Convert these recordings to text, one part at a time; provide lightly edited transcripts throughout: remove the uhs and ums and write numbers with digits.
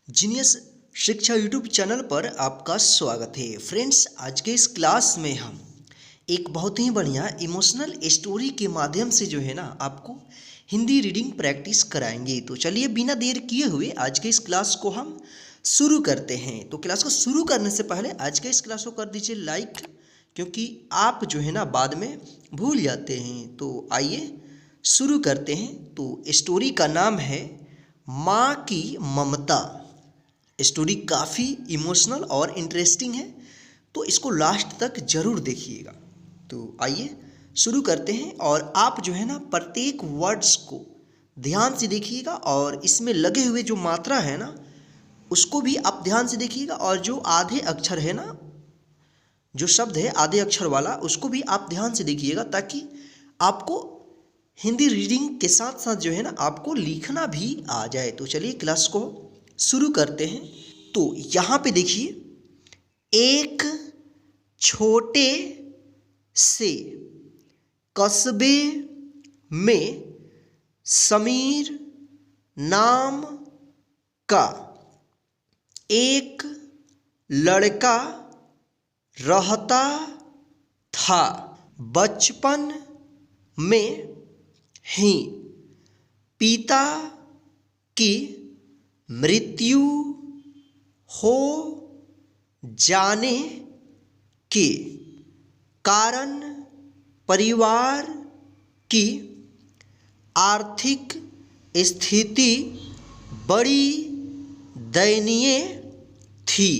Genius शिक्षा YouTube channel पर आपका स्वागत है। फ्रेंड्स, आज के इस क्लास में हम एक बहुत ही बढ़िया इमोशनल स्टोरी के माध्यम से आपको हिंदी रीडिंग प्रैक्टिस कराएंगे। तो चलिए बिना देर किए हुए आज के इस क्लास को हम शुरू करते हैं। तो क्लास को शुरू करने से पहले आज के इस क्लास को कर दीजिए लाइक, क्योंकि आप बाद में भूल जाते हैं। तो आइए शुरू करते हैं। तो स्टोरी का नाम है माँ की ममता। स्टोरी काफ़ी इमोशनल और इंटरेस्टिंग है, तो इसको लास्ट तक ज़रूर देखिएगा। तो आइए शुरू करते हैं। और आप प्रत्येक वर्ड्स को ध्यान से देखिएगा और इसमें लगे हुए जो मात्रा है उसको भी आप ध्यान से देखिएगा। और जो आधे अक्षर है जो शब्द है आधे अक्षर वाला, उसको भी आप ध्यान से देखिएगा, ताकि आपको हिंदी रीडिंग के साथ साथ आपको लिखना भी आ जाए। तो चलिए क्लास को शुरू करते हैं। तो यहाँ पे देखिए, एक छोटे से कस्बे में समीर नाम का एक लड़का रहता था। बचपन में ही पिता की मृत्यु हो जाने के कारण परिवार की आर्थिक स्थिति बड़ी दयनीय थी।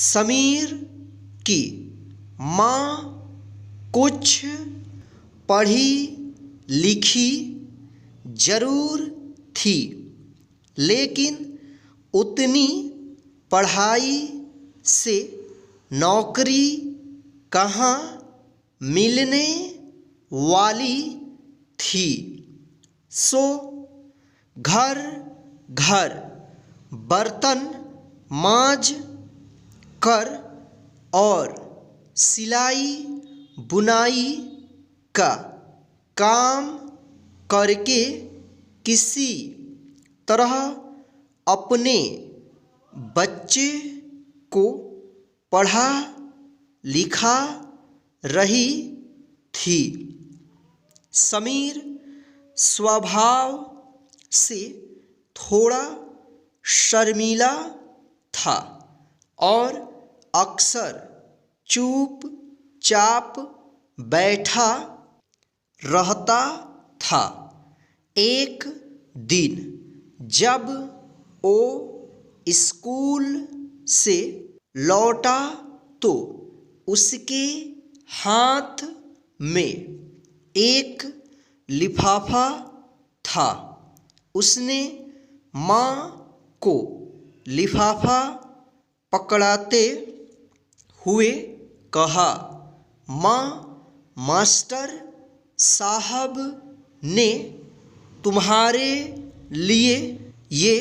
समीर की माँ कुछ पढ़ी लिखी जरूर थी, लेकिन उतनी पढ़ाई से नौकरी कहाँ मिलने वाली थी। सो घर घर बर्तन मांज कर और सिलाई बुनाई का काम करके किसी तरह अपने बच्चे को पढ़ा लिखा रही थी। समीर स्वभाव से थोड़ा शर्मीला था और अक्सर चुपचाप बैठा रहता था। एक दिन जब वो स्कूल से लौटा तो उसके हाथ में एक लिफाफा था। उसने माँ को लिफाफा पकड़ाते हुए कहा, माँ, मास्टर साहब ने तुम्हारे लिए ये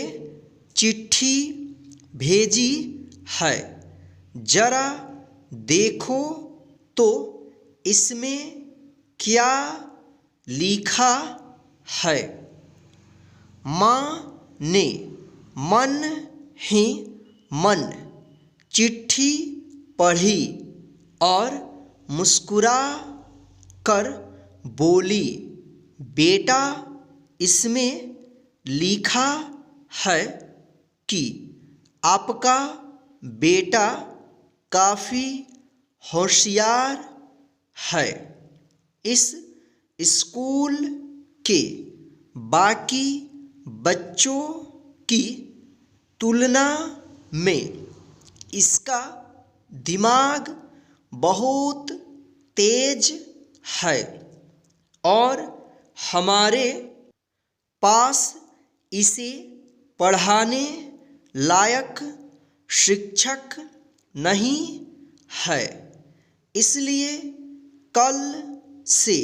चिट्ठी भेजी है, जरा देखो तो इसमें क्या लिखा है। माँ ने मन ही मन चिट्ठी पढ़ी और मुस्कुरा कर बोली, बेटा, इसमें लिखा है कि आपका बेटा काफ़ी होशियार है। इस स्कूल के बाकी बच्चों की तुलना में इसका दिमाग बहुत तेज है और हमारे पास इसे पढ़ाने लायक शिक्षक नहीं है, इसलिए कल से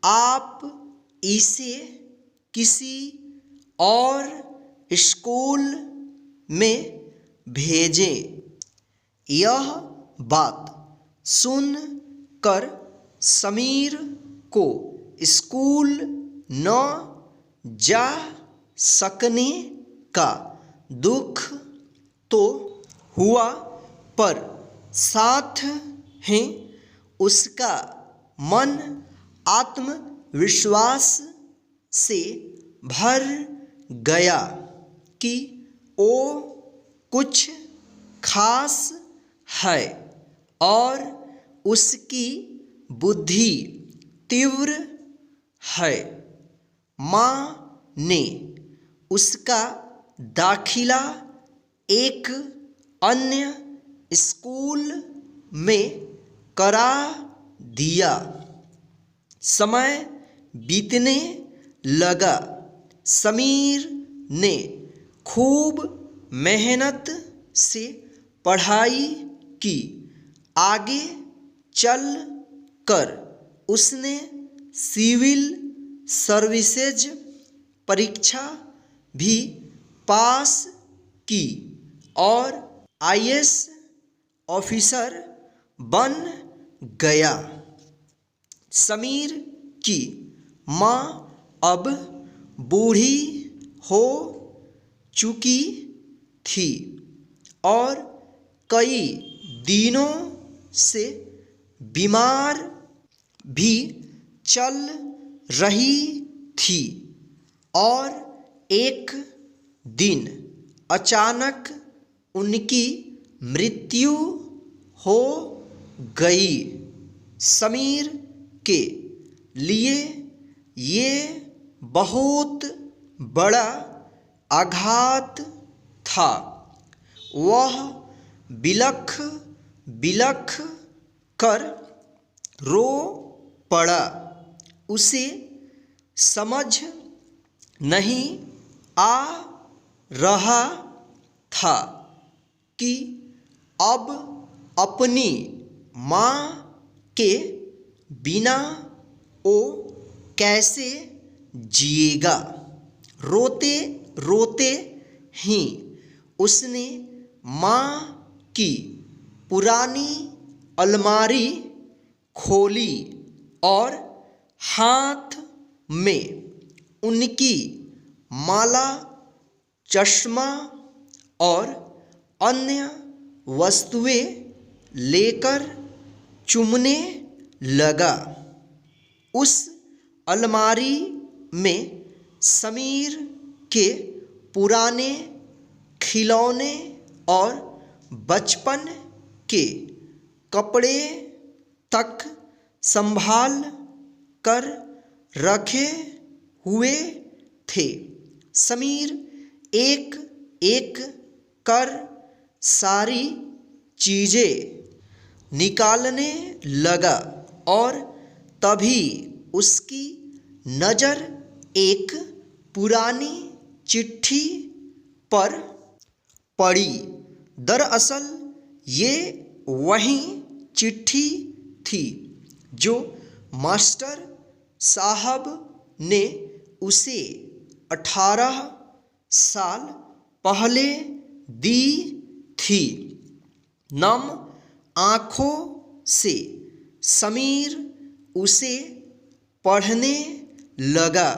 आप इसे किसी और स्कूल में भेजें। यह बात सुनकर समीर को स्कूल न जा सकने का दुख तो हुआ पर साथ ही उसका मन आत्मविश्वास से भर गया कि वो कुछ खास है और उसकी बुद्धि तीव्र है। माँ ने उसका दाखिला एक अन्य स्कूल में करा दिया। समय बीतने लगा। समीर ने खूब मेहनत से पढ़ाई की। आगे चल कर उसने सिविल सर्विसेज परीक्षा भी पास की और आईएएस ऑफिसर बन गया। समीर की माँ अब बूढ़ी हो चुकी थी और कई दिनों से बीमार भी चल रही थी और एक दिन अचानक उनकी मृत्यु हो गई। समीर के लिए ये बहुत बड़ा आघात था। वह बिलख बिलख कर रो पड़ा। उसे समझ नहीं आ रहा था कि अब अपनी माँ के बिना वो कैसे जिएगा। रोते रोते ही उसने माँ की पुरानी अलमारी खोली और हाथ में उनकी माला, चश्मा और अन्य वस्तुएं लेकर चुमने लगा। उस अलमारी में समीर के पुराने खिलौने और बचपन के कपड़े तक संभाल कर रखे हुए थे। समीर एक एक कर सारी चीजें निकालने लगा और तभी उसकी नज़र एक पुरानी चिट्ठी पर पड़ी। दरअसल ये वही चिट्ठी थी जो मास्टर साहब ने उसे 18 साल पहले दी थी। नम आँखों से समीर उसे पढ़ने लगा।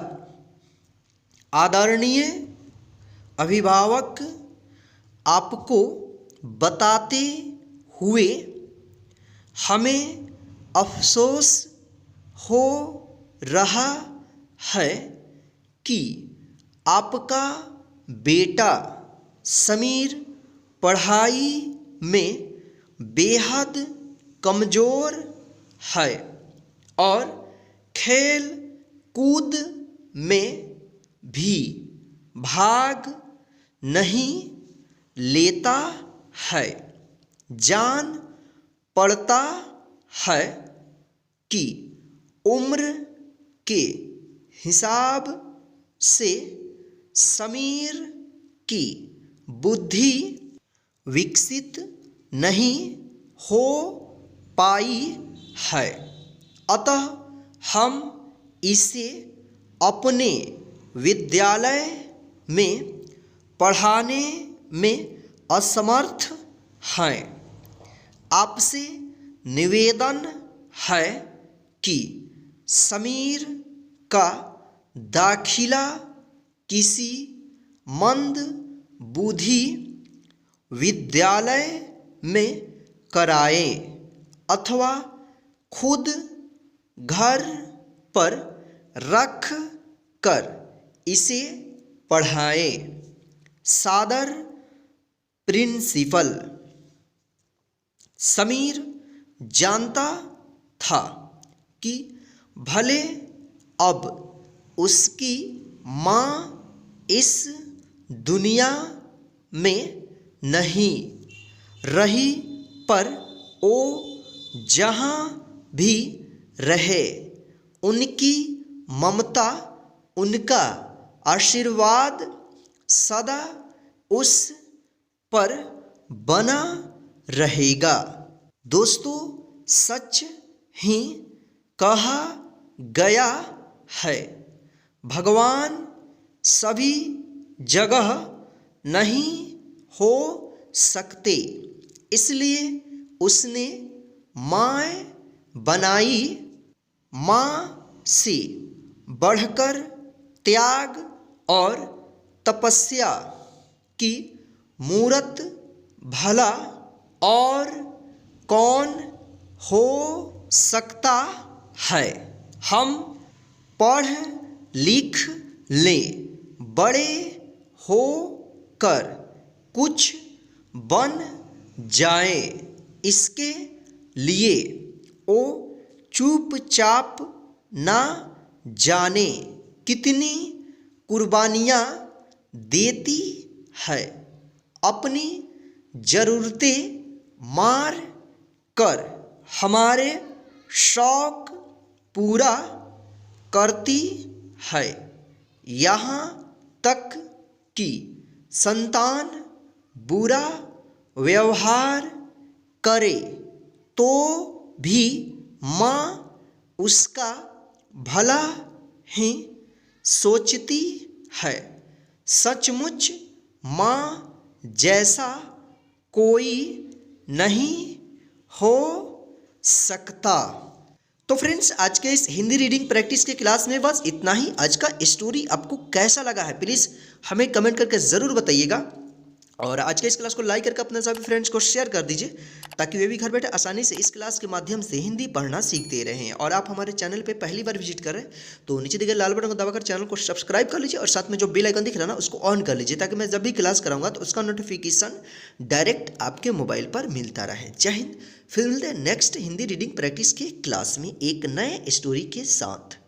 आदरणीय अभिभावक, आपको बताते हुए हमें अफसोस हो रहा है कि आपका बेटा समीर पढ़ाई में बेहद कमज़ोर है और खेल कूद में भी भाग नहीं लेता है। जान पड़ता है कि उम्र के हिसाब से समीर की बुद्धि विकसित नहीं हो पाई है, अतः हम इसे अपने विद्यालय में पढ़ाने में असमर्थ हैं। आपसे निवेदन है कि समीर का दाखिला किसी मंद बुद्धि विद्यालय में कराएं अथवा खुद घर पर रख कर इसे पढ़ाएं। सादर प्रिंसिपल। समीर जानता था कि भले अब उसकी माँ इस दुनिया में नहीं रही, पर वो जहाँ भी रहे उनकी ममता, उनका आशीर्वाद सदा उस पर बना रहेगा। दोस्तों, सच ही कहा गया है, भगवान सभी जगह नहीं हो सकते, इसलिए उसने माँ बनाई। माँ से बढ़कर त्याग और तपस्या की मूरत भला और कौन हो सकता है। हम पढ़ लिख लें, बड़े हो कर कुछ बन जाए, इसके लिए वो चुपचाप ना जाने कितनी कुर्बानियाँ देती है, अपनी ज़रूरतें मार कर हमारे शौक पूरा करती है। यहाँ तक कि संतान बुरा व्यवहार करे तो भी माँ उसका भला ही सोचती है। सचमुच माँ जैसा कोई नहीं हो सकता। तो फ्रेंड्स, आज के इस हिंदी रीडिंग प्रैक्टिस के क्लास में बस इतना ही। आज का स्टोरी आपको कैसा लगा है प्लीज़ हमें कमेंट करके ज़रूर बताइएगा, और आज के इस क्लास को लाइक करके अपने सभी फ्रेंड्स को शेयर कर दीजिए, ताकि वे भी घर बैठे आसानी से इस क्लास के माध्यम से हिंदी पढ़ना सीखते रहें। और आप हमारे चैनल पे पहली बार विजिट कर रहे हैं तो नीचे दिए गए लाल बटन को दबाकर चैनल को सब्सक्राइब कर लीजिए, और साथ में जो बेल आइकन दिख रहा है ना उसको ऑन कर लीजिए, ताकि मैं जब भी क्लास कराऊंगा तो उसका नोटिफिकेशन डायरेक्ट आपके मोबाइल पर मिलता रहे। जय हिंद। फिर मिलते हैं नेक्स्ट हिंदी रीडिंग प्रैक्टिस के क्लास में एक नए स्टोरी के साथ।